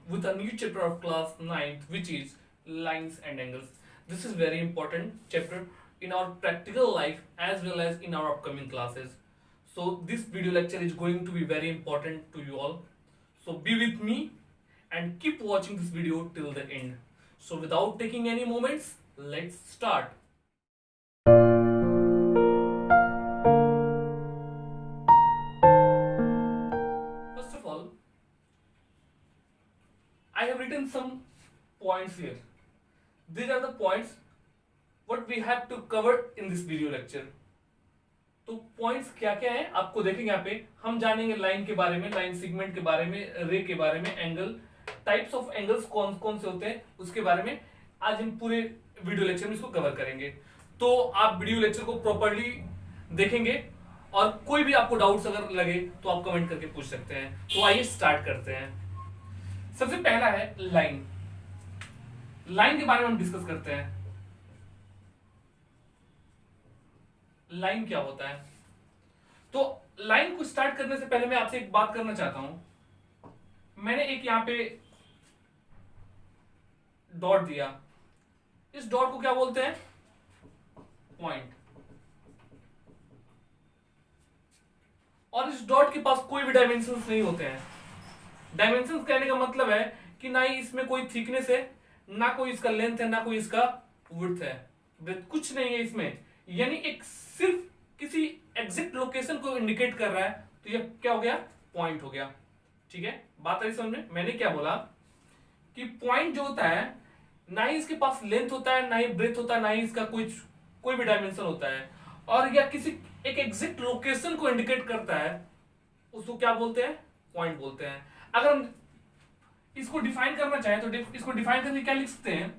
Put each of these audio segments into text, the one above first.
with a new chapter of class 9th, which is lines and angles. This is very important chapter in our practical life as well as in our upcoming classes. So this video lecture is going to be very important to you all. So be with me and keep watching this video till the end. So without taking any moments, let's start. First of all, I have written some points here. These are the points what we have to cover in this video lecture. तो points क्या क्या है आपको देखेंगे यहाँ पे. हम जानेंगे लाइन के बारे में, लाइन सेगमेंट के बारे में, रे के बारे में, एंगल, टाइप्स ऑफ एंगल्स कौन कौन से होते हैं उसके बारे में आज हम पूरे वीडियो लेक्चर में इसको कवर करेंगे. तो आप वीडियो लेक्चर को प्रॉपर्ली देखेंगे और कोई भी आपको डाउट्स अगर लगे तो आप कमेंट करके पूछ सकते हैं. तो आइए स्टार्ट करते हैं. सबसे पहला है लाइन. लाइन के बारे में हम डिस्कस करते हैं. लाइन क्या होता है? तो लाइन को स्टार्ट करने से पहले मैं आपसे एक बात करना चाहता हूं. मैंने एक यहां पे डॉट दिया. इस डॉट को क्या बोलते हैं? पॉइंट. और इस डॉट के पास कोई भी डायमेंशंस नहीं होते हैं. डायमेंशंस कहने का मतलब है कि ना ही इसमें कोई थिकनेस है, ना कोई इसका लेंथ है, ना कोई इसका विड्थ है, कुछ नहीं है इसमें. यानी एक सिर्फ किसी एग्जैक्ट लोकेशन को इंडिकेट कर रहा है. तो ये क्या हो गया? पॉइंट हो गया. ठीक है, बात आई समझ में? मैंने क्या बोला कि पॉइंट जो होता है ना ही इसके पास लेंथ होता है, ना ही ब्रेथ होता है, ना ही इसका कोई भी डायमेंशन होता है, और या किसी एक एग्जैक्ट लोकेशन को इंडिकेट करता है, उसको क्या बोलते हैं? पॉइंट बोलते हैं. अगर हम इसको डिफाइन करना चाहें तो इसको डिफाइन करके क्या लिख सकते हैं?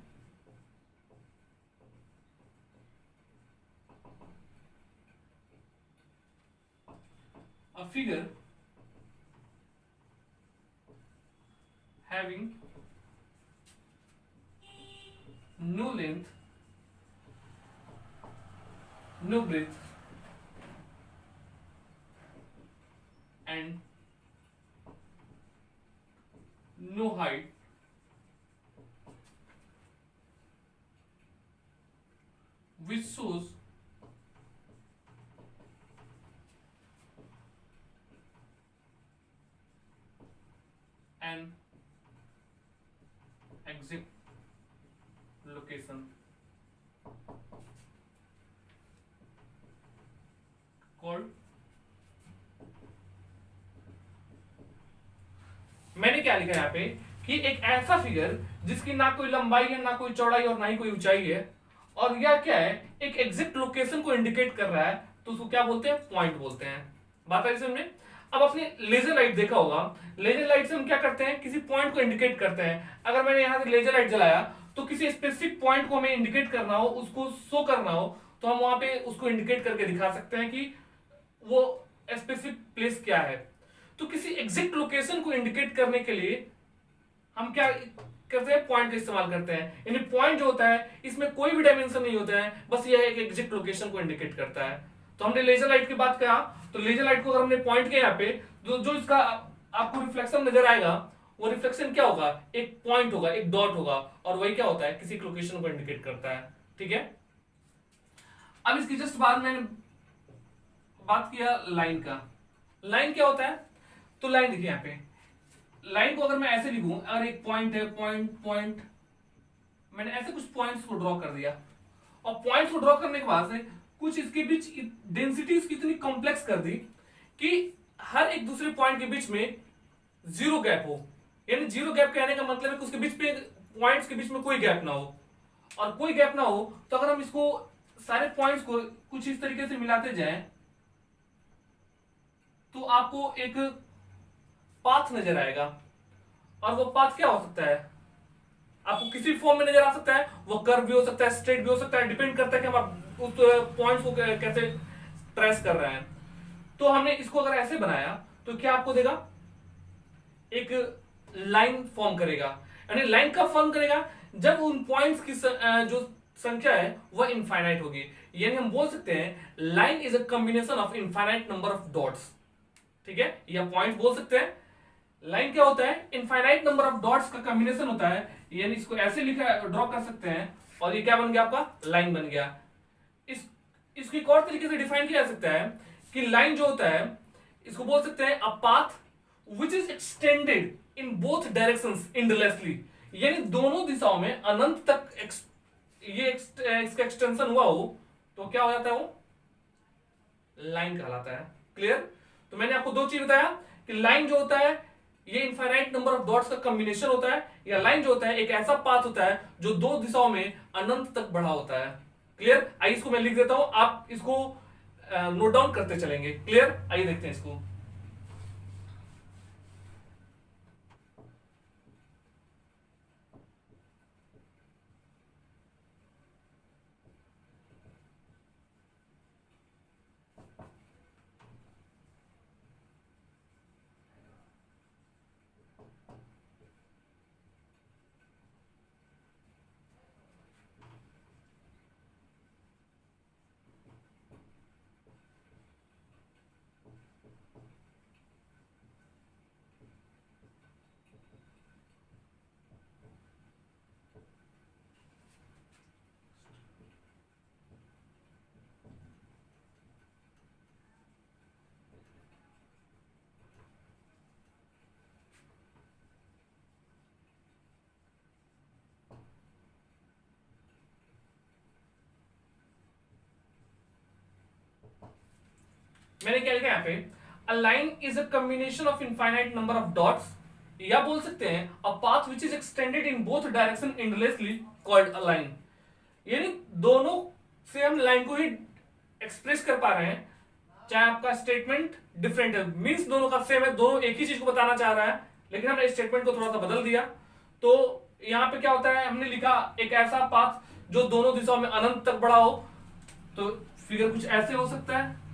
A figure having no length, no breadth, and no height, which shows an exact location called. मैंने क्या लिखा यहाँ पे कि एक ऐसा फिगर जिसकी ना कोई लंबाई है, ना कोई चौड़ाई और ना ही कोई ऊंचाई है, और यह क्या है? एक एग्जैक्ट लोकेशन को इंडिकेट कर रहा है, तो उसको क्या बोलते हैं? पॉइंट बोलते हैं. बात आई समझ में? अब आपने लेजर लाइट देखा होगा. लेजर लाइट से हम क्या करते हैं? किसी पॉइंट को इंडिकेट करते हैं. अगर मैंने यहां से लेजर लाइट जलाया तो किसी स्पेसिफिक पॉइंट को हमें इंडिकेट करना हो, उसको शो करना हो, तो हम वहां पे उसको इंडिकेट करके दिखा सकते हैं कि वो स्पेसिफिक प्लेस क्या है. तो किसी एग्जैक्ट लोकेशन को इंडिकेट करने के लिए हम क्या करते हैं? पॉइंट का इस्तेमाल करते हैं. यानी पॉइंट जो होता है इसमें कोई भी डायमेंशन नहीं होता है, बस यह एक एग्जैक्ट लोकेशन को इंडिकेट करता है. तो हमने लेजर लाइट की बात कहा, तो लेजर लाइट को अगर हमने पॉइंट किया यहाँ पे, जो इसका आपको रिफ्लेक्शन नजर आएगा, वो रिफ्लेक्शन क्या होगा? एक पॉइंट होगा, एक डॉट होगा, और वही क्या होता है? किसी लोकेशन को इंडिकेट करता है. ठीक है. अब इसकी जस्ट बाद मैंने बात किया लाइन का. लाइन क्या होता है? तो लाइन देखिए यहाँ पे. लाइन को अगर मैं ऐसे लिखूं, अगर एक पॉइंट है, पॉइंट पॉइंट, मैंने ऐसे कुछ पॉइंट्स को ड्रॉ कर दिया, और पॉइंट्स को ड्रॉ करने के बाद से कुछ इसके बीच डेंसिटीज कितनी कॉम्प्लेक्स कर दी कि हर एक दूसरे पॉइंट के बीच में जीरो गैप हो. यानी जीरो गैप कहने का मतलब है कि उसके बीच पे पॉइंट्स के बीच में कोई गैप ना हो. और कोई गैप ना हो तो अगर हम इसको सारे पॉइंट्स को कुछ इस तरीके से मिलाते जाएं तो आपको एक पाथ नजर आएगा. और वो पाथ क्या हो सकता है? आपको किसी फॉर्म में नजर आ सकता है. वो कर्व भी हो सकता है, स्ट्रेट भी हो सकता है, डिपेंड करता है कि हम उस पॉइंट्स को कैसे ट्रेस कर रहे हैं. तो हमने इसको अगर ऐसे बनाया तो क्या आपको देगा? एक लाइन फॉर्म करेगा. यानी लाइन कब फॉर्म करेगा? जब उन पॉइंट्स की जो संख्या है वह इनफाइनाइट होगी. यानी हम बोल सकते हैं line is a combination of infinite number of dots. ठीक है, या पॉइंट बोल सकते हैं लाइन क्या होता है, इनफाइनाइट नंबर ऑफ डॉट्स का कॉम्बिनेशन होता है, यानी इसको ऐसे लिखा ड्रॉ कर सकते हैं और ये क्या बन गया आपका, लाइन बन गया। इसको एक और तरीके से डिफाइन किया जा सकता है कि लाइन जो होता है इसको बोल सकते हैं a path which is extended in both directions endlessly, यानी दोनों दिशाओं में अनंत तक इसका एक्सटेंशन हुआ हो तो क्या हो जाता है, वो लाइन कहलाता है। क्लियर? तो मैंने आपको दो चीज बताया कि लाइन जो होता है ये इनफाइनाइट नंबर ऑफ डॉट्स का कॉम्बिनेशन होता है, या लाइन जो होता है एक ऐसा पाथ होता है जो दो दिशाओं में अनंत तक बढ़ा होता है। क्लियर? आइए इसको मैं लिख देता हूं, आप इसको नोट डाउन करते चलेंगे। क्लियर? आइए देखते हैं इसको। मैंने क्या लिखा यहाँ पे, a line is a combination of infinite number of dots, या बोल सकते हैं a path which is extended in both direction endlessly called a line. यानी दोनों से हम लाइन को ही एक्सप्रेस कर पा रहे हैं, चाहे आपका स्टेटमेंट डिफरेंट है, मीन्स दोनों का सेम है, दोनों एक ही चीज को बताना चाह रहा है, लेकिन हमने स्टेटमेंट को थोड़ा सा बदल दिया। तो यहां पे क्या होता है, हमने लिखा एक ऐसा पाथ जो दोनों दिशाओं में अनंत तक बढ़ा हो, तो फिगर कुछ ऐसे हो सकता है।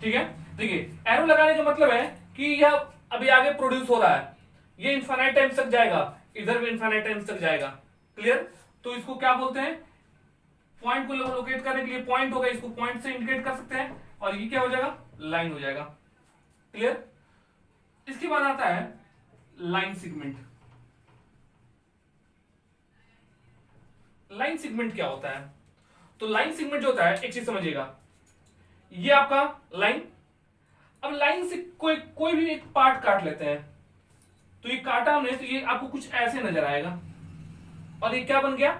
ठीक है, देखिए एरो लगाने का मतलब है कि यह अभी आगे प्रोड्यूस हो रहा है, ये इनफाइनाइट टाइम्स तक जाएगा, इधर भी इनफाइनाइट टाइम्स तक जाएगा। क्लियर? तो इसको क्या बोलते हैं, पॉइंट को लोकेट करने के लिए पॉइंट होगा, इसको पॉइंट से इंडिकेट कर सकते हैं, और ये क्या हो जाएगा, लाइन हो जाएगा। क्लियर? इसके बाद आता है लाइन सेगमेंट। लाइन सेगमेंट क्या होता है, तो लाइन सेगमेंट जो होता है, एक चीज समझिएगा, ये आपका लाइन, अब लाइन से कोई भी एक पार्ट काट लेते हैं, तो ये काटा हमने, तो ये आपको कुछ ऐसे नजर आएगा, और ये क्या बन गया,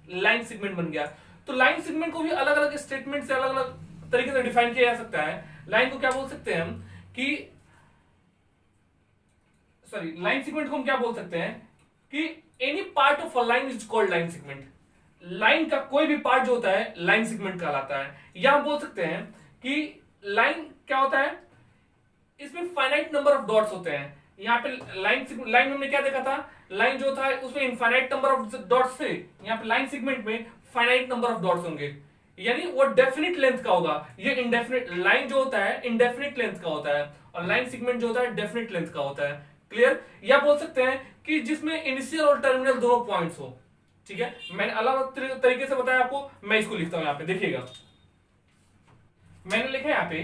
लाइन सेगमेंट बन गया। तो लाइन सेगमेंट को भी अलग अलग स्टेटमेंट से अलग अलग तरीके से डिफाइन किया जा सकता है। लाइन को क्या बोल सकते हैं हम कि, सॉरी, लाइन सेगमेंट को हम क्या बोल सकते हैं कि any part of a line is called line segment. Line का कोई भी पार्ट जो होता है लाइन सेगमेंट कहलाता है। या हम बोल सकते हैं कि लाइन क्या होता है, इसमें फाइनाइट नंबर ऑफ डॉट्स होते हैं। यहाँ पे लाइन हमने क्या देखा था, लाइन जो था उसमें इनफाइनाइट नंबर ऑफ डॉट्स थे, यहाँ पे लाइन सेगमेंट में फाइनाइट नंबर ऑफ डॉट्स होंगे, यानी वो डेफिनिट लेंथ का होगा। ये इंडेफिनिट, लाइन जो होता है इंडेफिनिट लेंथ का होता है, और लाइन सेगमेंट जो होता है डेफिनिट लेंथ का होता है। क्लियर? या बोल सकते हैं कि जिसमें इनिशियल और टर्मिनल दोनों पॉइंट्स हो। ठीक है, मैंने अलग अलग तरीके से बताया आपको, मैं इसको लिखता हूं यहाँ पे, देखिएगा मैंने लिखा है यहाँ पे,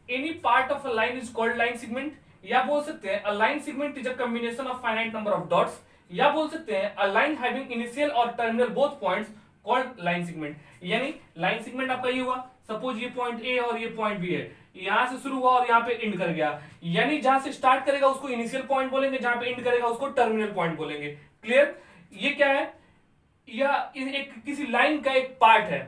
any part of a line is called line segment, या बोल सकते हैं a line segment is a combination of finite number of dots, या बोल सकते हैं अ लाइन हैविंग इनिशियल और terminal both points called line segment. यानी लाइन सेगमेंट आपका ये हुआ, सपोज ये पॉइंट ए और ये पॉइंट बी है, यहां से शुरू हुआ और यहां पे एंड कर गया, यानी जहां से स्टार्ट करेगा उसको इनिशियल पॉइंट बोलेंगे, जहां पे एंड करेगा उसको टर्मिनल पॉइंट बोलेंगे। क्लियर? ये क्या है, यह एक किसी लाइन का एक पार्ट है,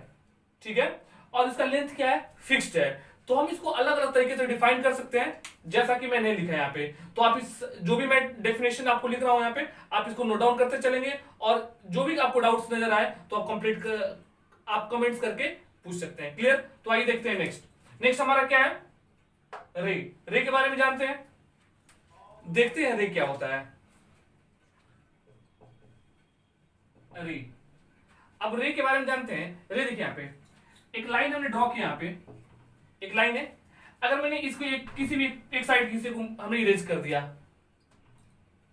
ठीक है, और इसका लेंथ क्या है, फिक्स्ड है। तो हम इसको अलग अलग तरीके से डिफाइन कर सकते हैं, जैसा कि मैंने लिखा है यहाँ पे। तो आप इस जो भी मैं डेफिनेशन आपको लिख रहा हूं यहाँ पे, आप इसको नोट डाउन करते चलेंगे, और जो भी आपको डाउट्स नजर आए तो आप कमेंट्स करके पूछ सकते हैं। क्लियर? तो आइए देखते हैं नेक्स्ट हमारा क्या है, रे के बारे में जानते हैं, देखते हैं रे क्या होता है। रे, अब रे के बारे में जानते हैं। रे देखिए यहाँ पे एक लाइन हमने ड्रॉ किया, यहाँ पे एक लाइन है, अगर मैंने इसको किसी भी एक साइड किसी को हमने इरेज कर दिया,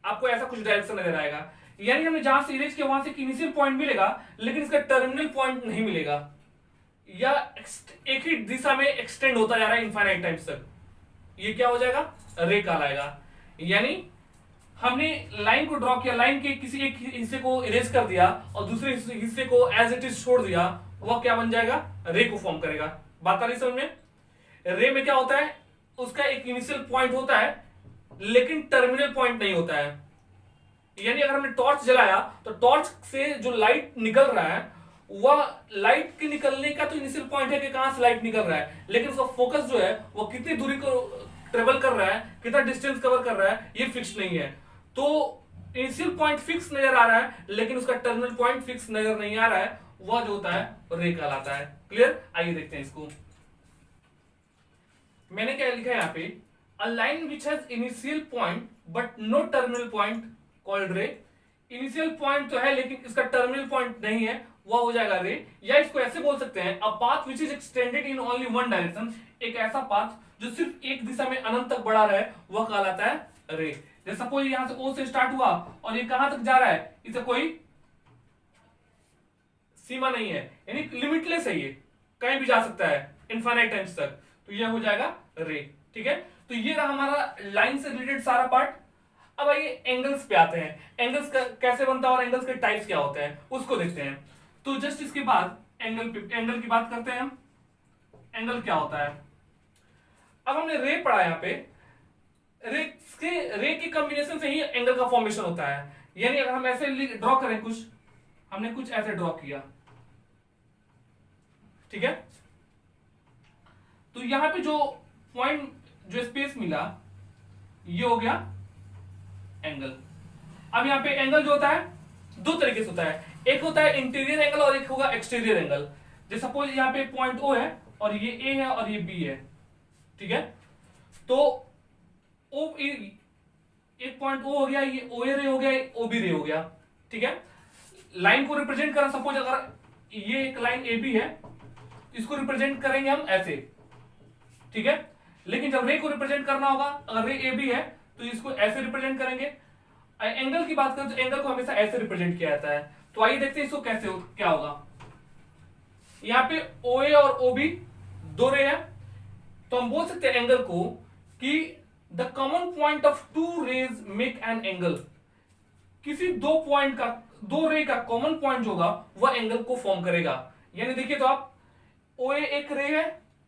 आपको ऐसा कुछ डायरेक्शन नजर आएगा, यानी हमने जहां से इरेज किया वहां से इनिशियल पॉइंट मिलेगा, लेकिन इसका टर्मिनल पॉइंट नहीं मिलेगा, या एक ही दिशा में एक्सटेंड होता जा रहा है इनफाइनाइट टाइम्स तक, ये क्या हो जाएगा, रे कहलाएगा। यानी हमने लाइन को ड्रॉ किया, लाइन के किसी एक हिस्से को इरेज कर दिया और दूसरे हिस्से को एज इट इज छोड़ दिया, वह क्या बन जाएगा, रे को फॉर्म करेगा। बात आ रही समझ में? रे में क्या होता है, उसका एक इनिशियल पॉइंट होता है लेकिन टर्मिनल पॉइंट नहीं होता है। यानी अगर हमने टॉर्च जलाया तो टॉर्च से जो लाइट निकल रहा है वह लाइट के निकलने का तो इनिशियल पॉइंट है कि कहां से लाइट निकल रहा है, लेकिन उसका फोकस जो है वो कितनी दूरी को ट्रेवल कर रहा है, कितना डिस्टेंस कवर कर रहा है, ये फिक्स नहीं है। तो इनिशियल पॉइंट फिक्स नजर आ रहा है लेकिन उसका टर्मिनल पॉइंट फिक्स नजर नहीं आ रहा है, वह जो होता है रे कहलाता है। क्लियर? आइए देखते हैं इसको। मैंने क्या लिखा है यहाँ पे, a line which has initial point but no terminal point called ray. Initial point तो है लेकिन इसका टर्मिनल पॉइंट नहीं है, वह हो जाएगा रे। या इसको ऐसे बोल सकते हैं, a path which is extended in only one direction. एक ऐसा पाथ जो सिर्फ एक दिशा में अनंत तक बढ़ा रहा है, वह कहलाता है रे। जैसे सपोज यहां से ओ से स्टार्ट हुआ और ये कहां तक जा रहा है, इसे कोई सीमा नहीं है, यानी लिमिटलेस है, ये कहीं भी जा सकता है इनफाइनाइट टाइम्स तक, तो ये हो जाएगा रे। ठीक है, तो ये रहा हमारा लाइन से रिलेटेड सारा पार्ट। अब आइए एंगल्स पे आते हैं। एंगल्स कैसे बनता है और एंगल्स के टाइप्स क्या होते हैं उसको देखते हैं। तो जस्ट इसके बाद एंगल की बात करते हैं हम। एंगल क्या होता है, अब हमने रे पढ़ा यहाँ पे, रे के कॉम्बिनेशन से ही एंगल का फॉर्मेशन होता है। यानी अगर हम ऐसे ड्रॉ करें, कुछ हमने कुछ ऐसे ड्रॉ किया, ठीक है, तो यहां पे जो पॉइंट, जो स्पेस मिला, ये हो गया एंगल। अब यहां पे एंगल जो होता है दो तरीके से होता है, एक होता है इंटीरियर एंगल और एक होगा एक्सटीरियर एंगल। जैसे सपोज यहां पे पॉइंट ओ है और ये ए है और ये बी है, ठीक है, तो ओ एक पॉइंट ओ हो गया, ये ओ ए रे हो गया, ओ बी रे हो गया, ठीक है। लाइन को रिप्रेजेंट करा, सपोज अगर ये एक लाइन ए बी है, इसको रिप्रेजेंट करेंगे हम ऐसे, ठीक है, लेकिन जब रे को रिप्रेजेंट करना होगा, अगर रे ए बी है तो इसको ऐसे रिप्रेजेंट करेंगे। एंगल की बात करें तो एंगल को हमेशा ऐसे रिप्रेजेंट किया जाता है। तो आइए देखते हैं इसको कैसे क्या होगा। यहां पे ओ ए और ओ बी दो रे है, तो हम बोल सकते हैं एंगल को कि the common point of two rays make an angle. किसी दो पॉइंट का, दो रे का कॉमन पॉइंट जो होगा वह एंगल को फॉर्म करेगा। यानी देखिए, तो आप ओ ए एक रे है,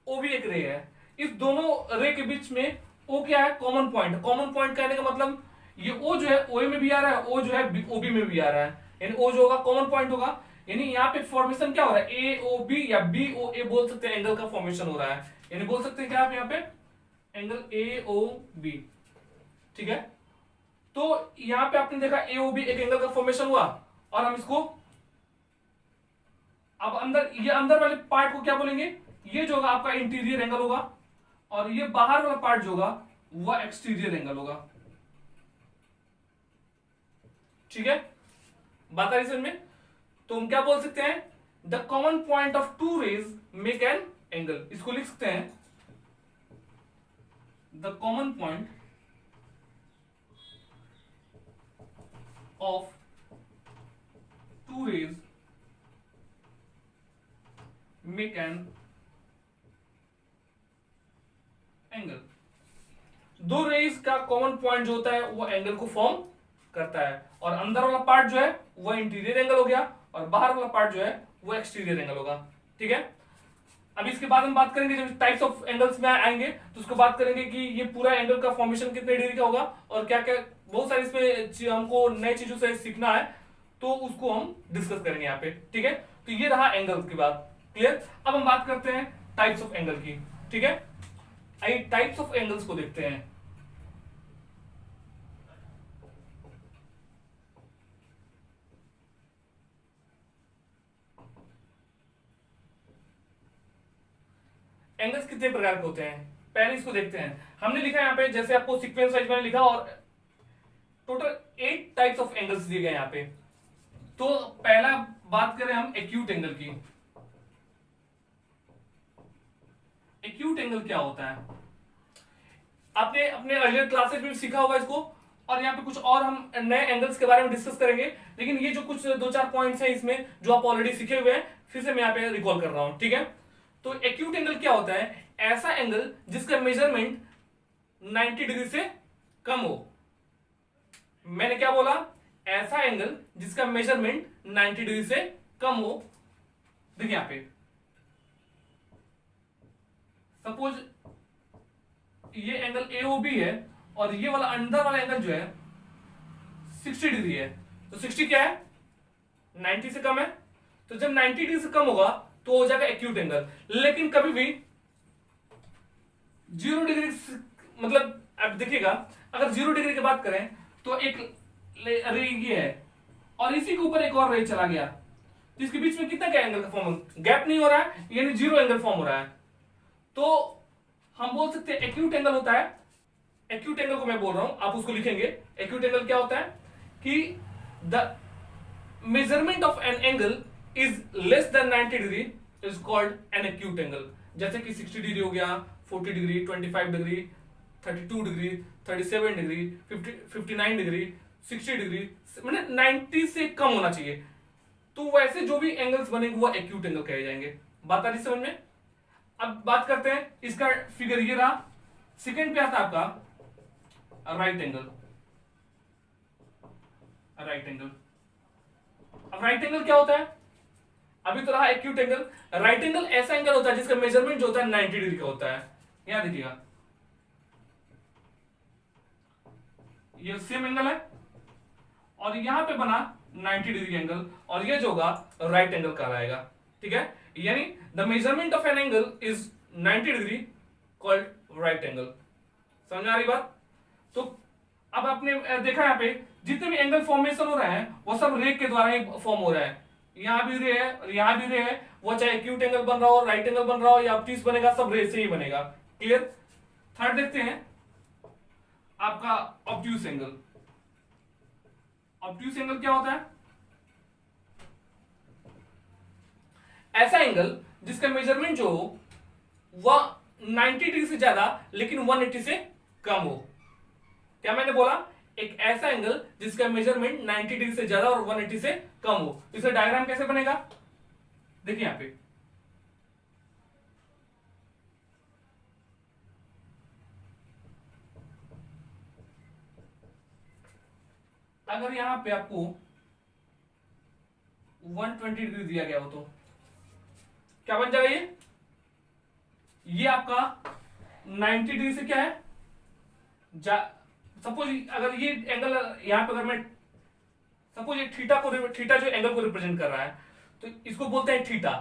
ओ बी एक रे है, इस दोनों रे के बीच में ओ क्या है, कॉमन पॉइंट। कॉमन पॉइंट कहने का मतलब ये ओ जो है ओ ए में भी आ रहा है, ओ जो है ओ बी में भी आ रहा है, यानी ओ जो होगा कॉमन पॉइंट होगा। यानी यहाँ पे फॉर्मेशन क्या हो रहा है, ए ओ बी या बी ओ ए बोल सकते हैं, एंगल का फॉर्मेशन हो रहा है। यानी बोल सकते हैं क्या आप यहाँ पे, एंगल ए ओ बी, ठीक है। तो यहां पे आपने देखा ए ओ बी एक एंगल का फॉर्मेशन हुआ, और हम इसको अब अंदर, ये अंदर वाले पार्ट को क्या बोलेंगे, ये जो होगा आपका इंटीरियर एंगल होगा, और ये बाहर वाला पार्ट जो होगा वह एक्सटीरियर एंगल होगा, ठीक है। बात आ रही समझ में? तो हम क्या बोल सकते हैं, the common point of two rays make an angle. इसको लिख सकते हैं, the common point of two rays make an angle. दो रेज का कॉमन पॉइंट जो होता है वो एंगल को फॉर्म करता है, और अंदर वाला पार्ट जो है वो इंटीरियर एंगल हो गया, और बाहर वाला पार्ट जो है वो एक्सटीरियर एंगल होगा, ठीक है। अब इसके बाद हम बात करेंगे, जब टाइप्स ऑफ एंगल्स में आएंगे तो उसको बात करेंगे कि ये पूरा एंगल का फॉर्मेशन कितने डिग्री का होगा और क्या क्या, बहुत सारी इसमें हमको नई चीजों से सीखना है, तो उसको हम डिस्कस करेंगे यहाँ पे, ठीक है। तो ये रहा एंगल की बात, क्लियर। अब हम बात करते हैं टाइप्स ऑफ एंगल की, ठीक है। आइए टाइप्स ऑफ एंगल्स को देखते हैं। एंगल्स कितने प्रकार के होते हैं, पहले इसको देखते हैं। हमने लिखा यहाँ पे, जैसे आपको सीक्वेंस वाइज मैंने लिखा, और टोटल 8 टाइप्स ऑफ एंगल्स दिए गए यहाँ पे। तो पहला बात करें हम एक्यूट एंगल की। एक्यूट एंगल क्या होता है, आपने अपने अर्लियर क्लासेस में सीखा होगा इसको, और यहाँ पे कुछ और हम नए एंगल्स के बारे में डिस्कस करेंगे, लेकिन ये जो कुछ 2-4 पॉइंट्स हैं इसमें जो आप ऑलरेडी सीखे हुए हैं, फिर से मैं यहाँ पे रिकॉल कर रहा हूं, ठीक है। तो एक्यूट एंगल क्या होता है, ऐसा एंगल जिसका मेजरमेंट 90 डिग्री से कम हो, मैंने क्या बोला, ऐसा एंगल जिसका मेजरमेंट 90 डिग्री से कम हो। देखिए यहां पे सपोज ये एंगल AOB है और ये वाला अंदर वाला एंगल जो है 60 डिग्री है, तो 60 क्या है, 90 से कम है। तो जब 90 डिग्री से कम होगा तो हो जाएगा एक्यूट एंगल। लेकिन कभी भी 0 डिग्री मतलब अब देखिएगा, अगर 0 डिग्री की बात करें तो एक रे ये है और इसी के ऊपर एक और रे चला गया, तो इसके बीच में कितना क्या एंगल का फॉर्म, गैप नहीं हो रहा है, यानी 0 एंगल फॉर्म हो रहा है। तो हम बोल सकते हैं एक्यूट एंगल होता है। एक्यूट एंगल को मैं बोल रहा हूं, आप उसको लिखेंगे। एक्यूट एंगल क्या होता है कि the measurement of an angle is less than 90 degree is called an acute angle. जैसे कि 60 डिग्री हो गया, 40 degree, 25 degree, 32 degree, 37 degree, 59 degree, 60 degree, मतलब 90 से कम होना चाहिए। तो वैसे जो भी एंगल्स बनेंगे वो एक्यूट एंगल कहे जाएंगे। बात आ रही समझ में? अब बात करते हैं, इसका फिगर ये रहा। सेकंड पे आता है आपका राइट एंगल। राइट एंगल, अब राइट एंगल क्या होता है? अभी तो रहा एक्यूट एंगल। राइट एंगल ऐसा एंगल होता है जिसका मेजरमेंट जो होता है 90 डिग्री का होता है। यहां देखिएगा, ये सेम एंगल है और यहां पे बना 90 डिग्री एंगल, और ये जो होगा राइट एंगल कहलाएगा। ठीक है, यानी the measurement of an angle is 90 degree called right angle. समझ आ रही बात? तो अब आपने देखा यहां पे जितने भी एंगल फॉर्मेशन हो रहे हैं वो सब रे के द्वारा ही फॉर्म हो रहा है। यहां भी रे है और यहां भी रे है, वो चाहे एक्यूट एंगल बन रहा हो, राइट एंगल बन रहा हो या ऑब्ट्यूस बनेगा, सब रे से ही बनेगा। क्लियर? थर्ड देखते हैं आपका ऑब्ट्यूस एंगल। ऑब्ट्यूस एंगल क्या होता है? ऐसा एंगल जिसका मेजरमेंट जो हो वह 90 डिग्री से ज्यादा लेकिन 180 से कम हो। क्या मैंने बोला? एक ऐसा एंगल जिसका मेजरमेंट 90 डिग्री से ज्यादा और 180 से कम हो। इसका डायग्राम कैसे बनेगा? देखिए यहां पे अगर यहां पे आपको 120 डिग्री दिया गया हो तो क्या बन जाएगा? ये आपका 90 डिग्री से क्या है, सपोज अगर ये एंगल यहां पे, अगर मैं सपोज ये थीटा जो एंगल को रिप्रेजेंट कर रहा है तो इसको बोलते हैं थीटा।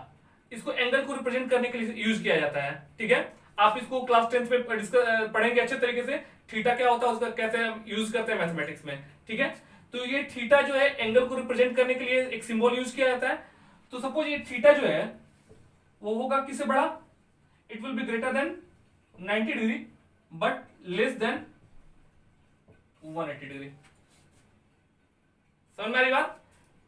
इसको एंगल को रिप्रेजेंट करने के लिए यूज किया जाता है। ठीक है, आप इसको क्लास 10th में पढ़ेंगे अच्छे तरीके से, थीटा क्या होता है उसका कैसे यूज करते हैं मैथमेटिक्स में। ठीक है, तो ये थीटा जो है एंगल को रिप्रेजेंट करने के लिए एक सिंबल यूज किया जाता है। तो सपोज ये थीटा जो है वो होगा किससे बड़ा? It will be greater than 90 degree but less than 180 degree. समझ में आ रही बात?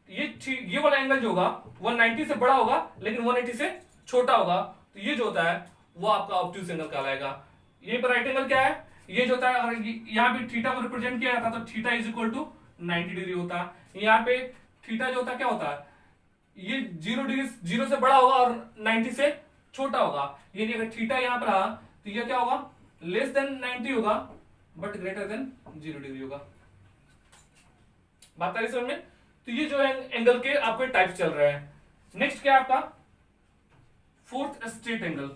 ये वाला एंगल जो होगा 190 से बड़ा होगा लेकिन 180 से छोटा होगा, तो ये जो होता है वो आपका ऑब्ट्यूस एंगल कहलाएगा। ये पर राइट एंगल क्या है? ये जो होता है, अगर यहां भी थीटा को रिप्रेजेंट किया जाता तो theta is equal to 90 degree होता। यहां पे थीटा जो होता क्या होता है? ये 0 डिग्री, 0 से बड़ा होगा और 90 से छोटा होगा। यानी अगर थीटा यहां पर रहा तो ये क्या होगा? लेस देन 90 होगा बट ग्रेटर देन 0 डिग्री होगा। बात आ रही समझ में? तो ये जो है एंगल के आपके टाइप चल रहे हैं। नेक्स्ट क्या है आपका? Fourth straight angle.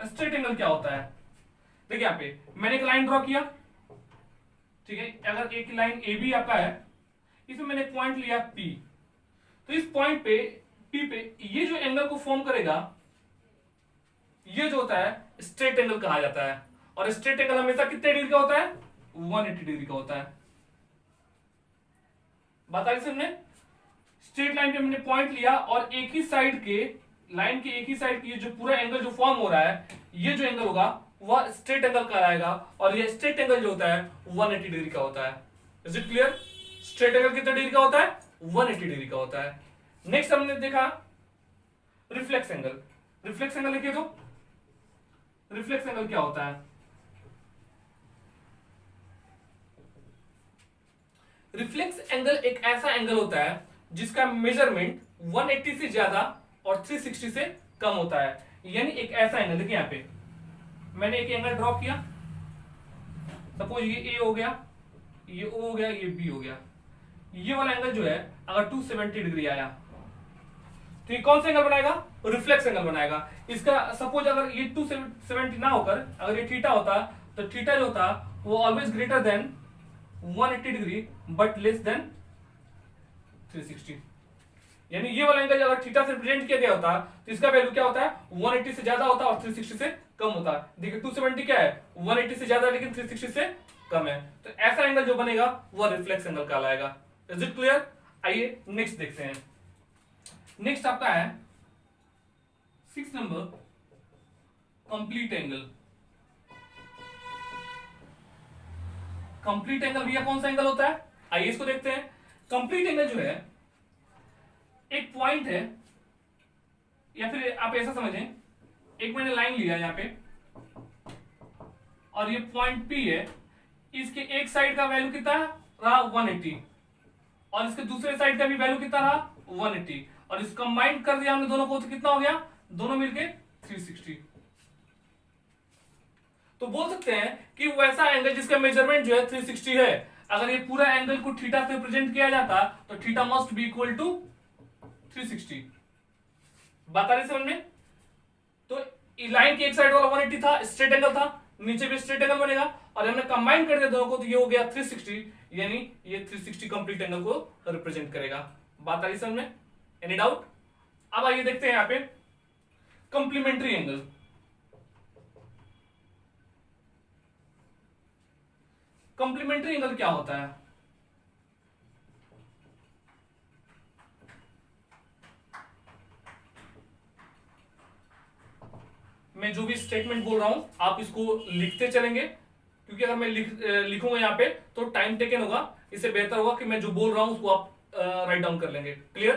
Straight angle क्या होता है? देखिए यहां पे मैंने एक लाइन ड्रॉ किया। ठीक है, अगर एक लाइन ए बी आपका है, इसमें मैंने पॉइंट लिया P, तो इस पॉइंट पे P पे ये जो एंगल को फॉर्म करेगा ये जो होता है स्ट्रेट एंगल कहा जाता है। और स्ट्रेट एंगल हमेशा कितने डिग्री का होता है? 180 डिग्री का होता है। बता रही हमने, स्ट्रेट लाइन पे मैंने पॉइंट लिया और एक ही साइड के लाइन के एक ही साइड की जो पूरा एंगल जो फॉर्म हो रहा है, ये जो एंगल होगा वह स्ट्रेट एंगल कहलाएगा। और ये स्ट्रेट एंगल जो होता है 180 डिग्री का होता है। Is it clear? Straight angle कितने डिग्री का होता है? 180 डिग्री का होता है। नेक्स्ट हमने देखा रिफ्लेक्स एंगल। रिफ्लेक्स एंगल लिखिए तो रिफ्लेक्स एंगल क्या होता है? रिफ्लेक्स एंगल एक ऐसा एंगल होता है जिसका मेजरमेंट 180 से ज्यादा और 360 से कम होता है। यानी एक ऐसा एंगल, देखिए यहां पे मैंने एक एंगल ड्रॉ किया, सपोज ये ए हो गया, ये ओ हो गया, ये बी हो गया, ये वाला एंगल जो है अगर 270 डिग्री आया तो ये कौन सा एंगल बनाएगा? रिफ्लेक्स एंगल बनाएगा। इसका सपोज अगर ये 270 ना होकर अगर ये थीटा होता तो थीटा जो होता वो always greater than 180 degree but less than 360। यानी ये वाला एंगल अगर थीटा से रिप्रेजेंट किया गया होता तो इसका वैल्यू क्या होता है? 180 से ज्यादा होता और 360 से कम होता। देखिए 270 क्या है? 180 से ज्यादा लेकिन 360 से कम है। तो ऐसा एंगल जो बनेगा वो रिफ्लेक्स एंगल कहलाएगा। Is it clear? आइए नेक्स्ट देखते हैं। नेक्स्ट आपका है 6 number, complete angle. Complete angle भैया कौन सा एंगल होता है? आइए इसको देखते हैं। कंप्लीट एंगल जो है एक पॉइंट है, या फिर आप ऐसा समझें, एक मैंने लाइन लिया यहां पे और ये पॉइंट P है, इसके एक साइड का वैल्यू कितना रहा? 180 और इसके दूसरे साइड का भी वैल्यू कितना रहा? 180 और इस कंबाइंड कर दिया हमने दोनों को तो कितना हो गया? दोनों मिलके 360। तो बोल सकते हैं कि वैसा एंगल जिसका मेजरमेंट जो है 360 है, अगर ये पूरा एंगल को थीटा से रिप्रेजेंट किया जाता तो theta must be equal to 360। बात आ रही समझ में? तो लाइन की एक साइड वाला 180 था, स्ट्रेट एंगल था, नीचे भी स्ट्रेट एंगल बनेगा और हमने कंबाइन कर दिया दोनों को तो ये हो गया 360, यानी ये 360 कंप्लीट एंगल को रिप्रेजेंट करेगा। बात आ रही समझ में? Any doubt? अब आइए देखते हैं यहां पे कंप्लीमेंट्री एंगल। कंप्लीमेंट्री एंगल क्या होता है? मैं जो भी स्टेटमेंट बोल रहा हूं आप इसको लिखते चलेंगे, क्योंकि अगर मैं लिखूंगा यहां पे तो टाइम टेकन होगा। इससे बेहतर होगा कि मैं जो बोल रहा हूं उसको आप राइट डाउन कर लेंगे। क्लियर?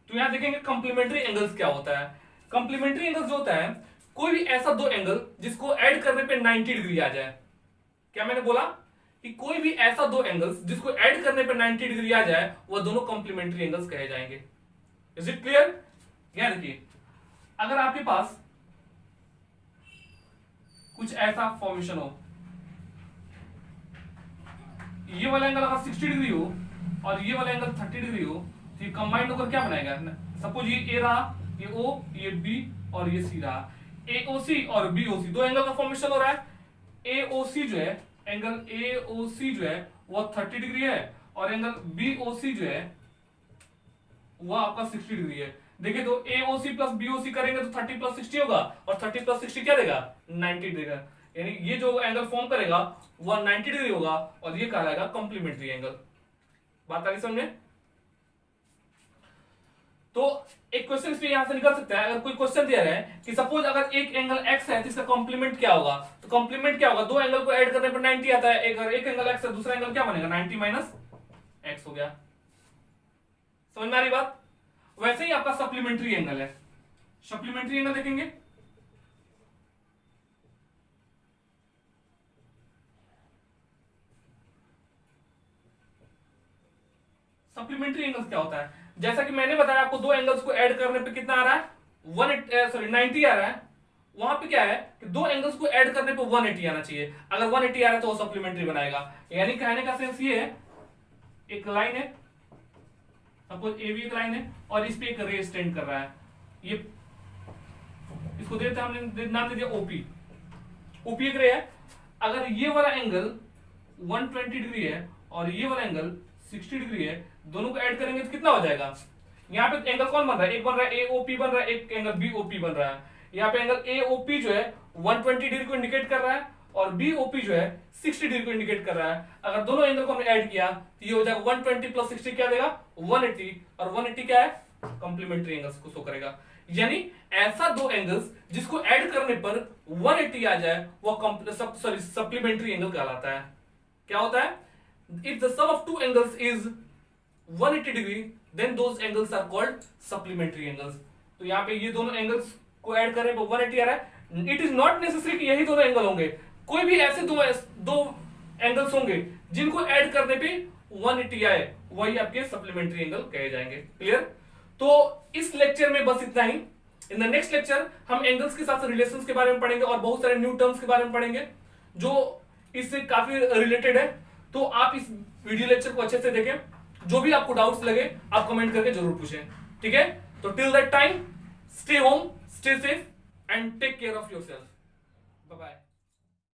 तो यहां देखेंगे कंप्लीमेंट्री एंगल्स क्या होता है। कंप्लीमेंट्री एंगल्स जो होता है कोई भी ऐसा दो एंगल जिसको ऐड करने पे 90 डिग्री आ जाए। क्या मैंने बोला? कि कोई भी ऐसा दो एंगल्स जिसको ऐड करने पे 90 डिग्री आ जाए वह दोनों कंप्लीमेंट्री एंगल्स कहे जाएंगे। Is it clear? याद रखिए, अगर आपके पास कुछ ऐसा फॉर्मेशन हो, ये वाला एंगल अगर 60 डिग्री हो और ये वाला एंगल 30 डिग्री हो तो ये कंबाइंड होकर क्या बनाएगा? सपोज ये ए रहा, ये ओ, ये बी और ये सी रहा। एओसी और बीओसी दो एंगल का फॉर्मेशन हो रहा है। एओसी जो है, एंगल एओसी जो है वो 30 डिग्री है और एंगल बीओसी जो है वह आपका 60 डिग्री है। देखिए तो एओसी प्लस बीओसी करेंगे तो 30 प्लस 60 होगा और 30 प्लस 60 क्या देगा? 90 देगा। यानी ये जो एंगल फॉर्म करेगा वह 90 डिग्री होगा और ये कहलाएगा कंप्लीमेंट्री एंगल। बात आ रही समझ में? तो एक क्वेश्चन भी यहां से निकल सकता है। अगर कोई क्वेश्चन दिया है कि सपोज अगर एक एंगल x है तो इसका कॉम्प्लीमेंट क्या होगा? तो कॉम्प्लीमेंट क्या होगा? दो एंगल को ऐड करने पर 90 आता है। एक एंगल x है, दूसरा एंगल क्या बनेगा? 90 माइनस x हो गया। समझ में आ रही बात? वैसे ही आपका सप्लीमेंट्री एंगल है। सप्लीमेंट्री एंगल देखेंगे, सप्लीमेंट्री एंगल्स क्या होता है? जैसा कि मैंने बताया आपको, दो एंगल्स को ऐड करने पे कितना आ रहा है? 90 आ रहा है। वहां पे क्या है कि दो एंगल्स को ऐड करने पे 180 आना चाहिए। अगर 180 आ रहा है तो वो सप्लीमेंट्री बनाएगा। यानी कहने का सेंस ये है, एक लाइन है, सपोज ए भी एक लाइन है और इस पे एक रे स्टैंड कर रहा है। ये इसको देते हैं हमने नाम दे दिया ओपी। ओपी एक रे है। अगर ये वाला एंगल 120 डिग्री है और ये वाला एंगल 60 डिग्री है, दोनों को ऐड करेंगे तो कितना हो जाएगा? यहाँ पे एंगल कौन बन रहा है? एक बन रहा है एओपी बन रहा है, एक एंगल बीओपी बन रहा है। यहाँ पे एंगल एओपी जो है 120 डिग्री को इंडिकेट कर रहा है और बीओपी जो है 60 डिग्री को इंडिकेट कर रहा है। अगर दोनों एंगल को हमने ऐड किया तो ये हो जाएगा 120 प्लस 60 क्या देगा? 180 और 180 क्या है? कंप्लीमेंट्री एंगल्स को शो करेगा। यानी ऐसा दो एंगल्स जिसको ऐड करने पर 180 आ जाए वो सप्लीमेंट्री एंगल कहलाता है। क्या होता है? If the sum of two angles is 180 degree, then those angles are called supplementary angles. तो यहाँ पे ये दोनों एंगल्स को ऐड करने पर 180 आ रहा है। इट इज नॉट नेसेसरी कि यही दोनों एंगल होंगे, कोई भी ऐसे दो एंगल्स होंगे जिनको ऐड करने पे 180 आए, वही आपके सप्लीमेंट्री एंगल कहे जाएंगे। क्लियर? तो इस लेक्चर में बस इतना ही। इन द नेक्स्ट लेक्चर हम एंगल्स के साथ रिलेशंस के बारे में पढ़ेंगे और बहुत सारे न्यू टर्म्स के बारे में पढ़ेंगे जो इससे काफी रिलेटेड है, तो आप इस वीडियो लेक्चर को अच्छे से देखें। जो भी आपको डाउट्स लगे आप कमेंट करके जरूर पूछें, ठीक है। तो till that time, stay home, stay safe and take care of yourself. Bye bye.